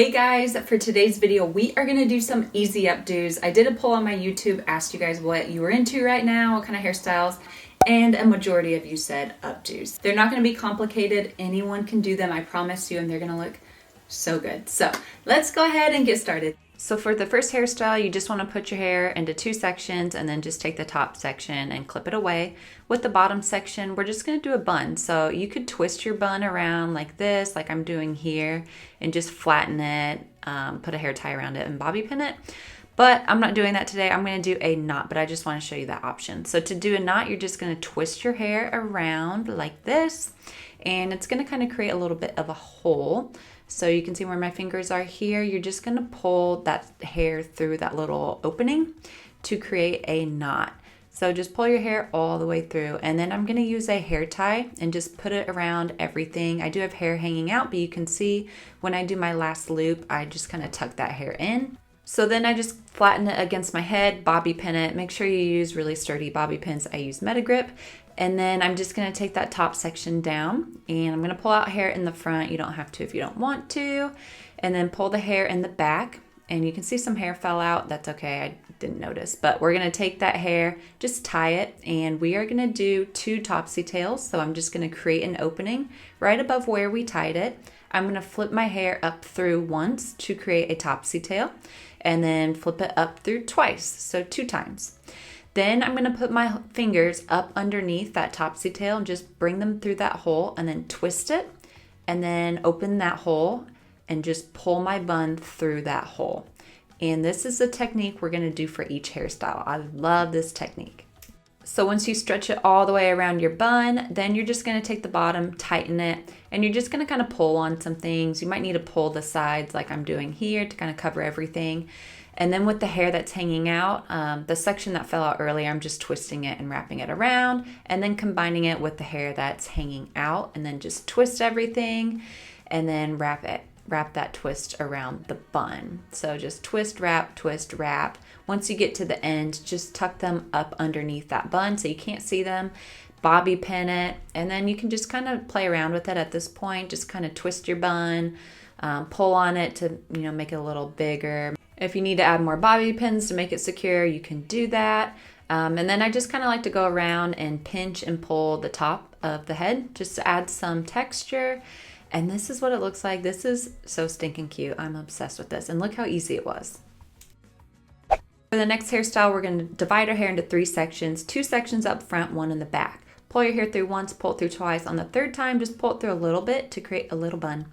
Hey guys, for today's video, we are going to do some easy updos. I did a poll on my YouTube, asked you guys what you were into right now, what kind of hairstyles, and a majority of you said updos. They're not going to be complicated. Anyone can do them, I promise you, and they're going to look so good. So let's go ahead and get started. So for the first hairstyle, you just want to put your hair into two sections and then just take the top section and clip it away. With the bottom section, we're just going to do a bun. So you could twist your bun around like this, like I'm doing here, and just flatten it, put a hair tie around it and bobby pin it. But I'm not doing that today. I'm going to do a knot, but I just want to show you that option. So to do a knot, you're just going to twist your hair around like this, and it's going to kind of create a little bit of a hole. So you can see where my fingers are here. You're just going to pull that hair through that little opening to create a knot. So just pull your hair all the way through, and then I'm going to use a hair tie and just put it around everything. I do have hair hanging out, but you can see when I do my last loop, I just kind of tuck that hair in. So then I just flatten it against my head, bobby pin it. Make sure you use really sturdy bobby pins. I use Metagrip. And then I'm just going to take that top section down, and I'm going to pull out hair in the front. You don't have to if you don't want to. And then pull the hair in the back, and you can see some hair fell out. That's okay, I didn't notice. But we're going to take that hair, just tie it, and we are going to do two topsy tails. So I'm just going to create an opening right above where we tied it. I'm going to flip my hair up through once to create a topsy tail, and then flip it up through twice, so 2 times. Then I'm going to put my fingers up underneath that topsy tail and just bring them through that hole, and then twist it, and then open that hole and just pull my bun through that hole. And this is the technique we're going to do for each hairstyle. I love this technique. So once you stretch it all the way around your bun, then you're just going to take the bottom, tighten it, and you're just going to kind of pull on some things. You might need to pull the sides like I'm doing here to kind of cover everything. And then with the hair that's hanging out, the section that fell out earlier, I'm just twisting it and wrapping it around, and then combining it with the hair that's hanging out, and then just twist everything, and then wrap that twist around the bun. So just twist, wrap, twist, wrap. Once you get to the end, just tuck them up underneath that bun so you can't see them. Bobby pin it, and then you can just kind of play around with it at this point. Just kind of twist your bun, pull on it to make it a little bigger. If you need to add more bobby pins to make it secure, you can do that. And then I just kind of like to go around and pinch and pull the top of the head just to add some texture. And this is what it looks like. This is so stinking cute. I'm obsessed with this. And look how easy it was. For the next hairstyle, we're going to divide our hair into 3 sections. 2 sections up front, 1 in the back. Pull your hair through once, pull it through twice. On the 3rd time, just pull it through a little bit to create a little bun.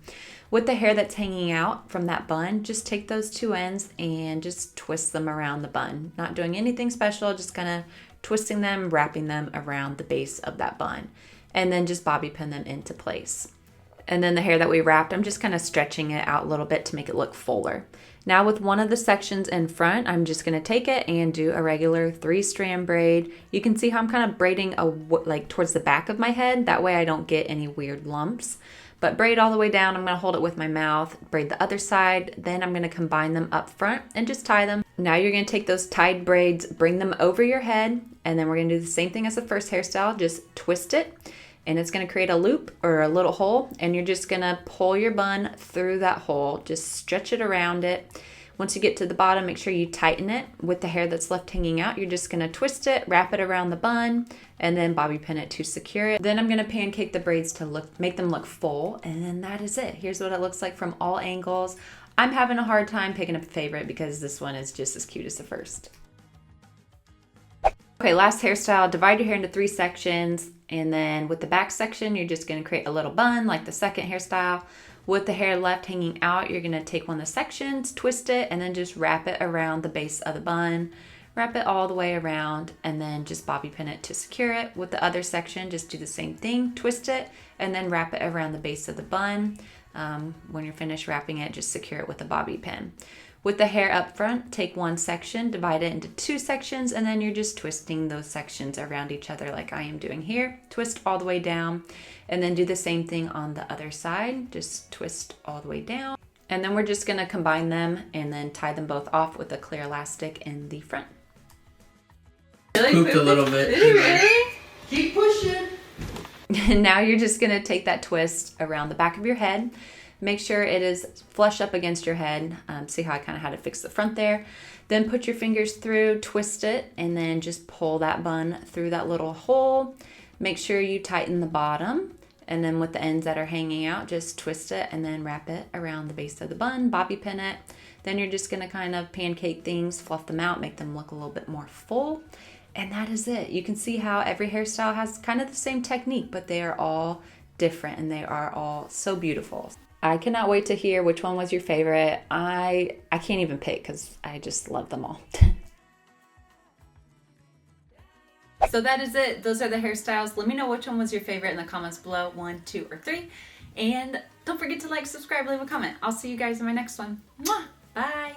With the hair that's hanging out from that bun, just take those 2 ends and just twist them around the bun. Not doing anything special, just kind of twisting them, wrapping them around the base of that bun. And then just bobby pin them into place. And then the hair that we wrapped, I'm just kind of stretching it out a little bit to make it look fuller. Now with one of the sections in front, I'm just going to take it and do a regular 3-strand braid. You can see how I'm kind of braiding like towards the back of my head. That way I don't get any weird lumps. But braid all the way down. I'm going to hold it with my mouth, braid the other side. Then I'm going to combine them up front and just tie them. Now you're going to take those tied braids, bring them over your head, and then we're going to do the same thing as the first hairstyle. Just twist it, and it's going to create a loop or a little hole, and you're just going to pull your bun through that hole. Just stretch it around it. Once you get to the bottom, make sure you tighten it. With the hair that's left hanging out, you're just going to twist it, wrap it around the bun, and then bobby pin it to secure it. Then I'm going to pancake the braids to make them look full, and then that is it. Here's what it looks like from all angles. I'm having a hard time picking a favorite because this one is just as cute as the first. Okay, last hairstyle, divide your hair into 3 sections, and then with the back section, you're just going to create a little bun like the second hairstyle. With the hair left hanging out, you're going to take one of the sections, twist it, and then just wrap it around the base of the bun. Wrap it all the way around, and then just bobby pin it to secure it. With the other section, just do the same thing, twist it, and then wrap it around the base of the bun. When you're finished wrapping it, just secure it with a bobby pin. With the hair up front, take one section, divide it into 2 sections, and then you're just twisting those sections around each other like I am doing here. Twist all the way down, and then do the same thing on the other side. Just twist all the way down. And then we're just going to combine them and then tie them both off with a clear elastic in the front. Really pooped a little bit. Did he really? Keep pushing. And now you're just going to take that twist around the back of your head. Make sure it is flush up against your head. See how I kind of had to fix the front there. Then put your fingers through, twist it, and then just pull that bun through that little hole. Make sure you tighten the bottom, and then with the ends that are hanging out, just twist it and then wrap it around the base of the bun, bobby pin it. Then you're just gonna kind of pancake things, fluff them out, make them look a little bit more full. And that is it. You can see how every hairstyle has kind of the same technique, but they are all different and they are all so beautiful. I cannot wait to hear which one was your favorite. I can't even pick because I just love them all. So that is it. Those are the hairstyles. Let me know which one was your favorite in the comments below, 1, 2, or 3. And don't forget to like, subscribe, leave a comment. I'll see you guys in my next one. Mwah! Bye.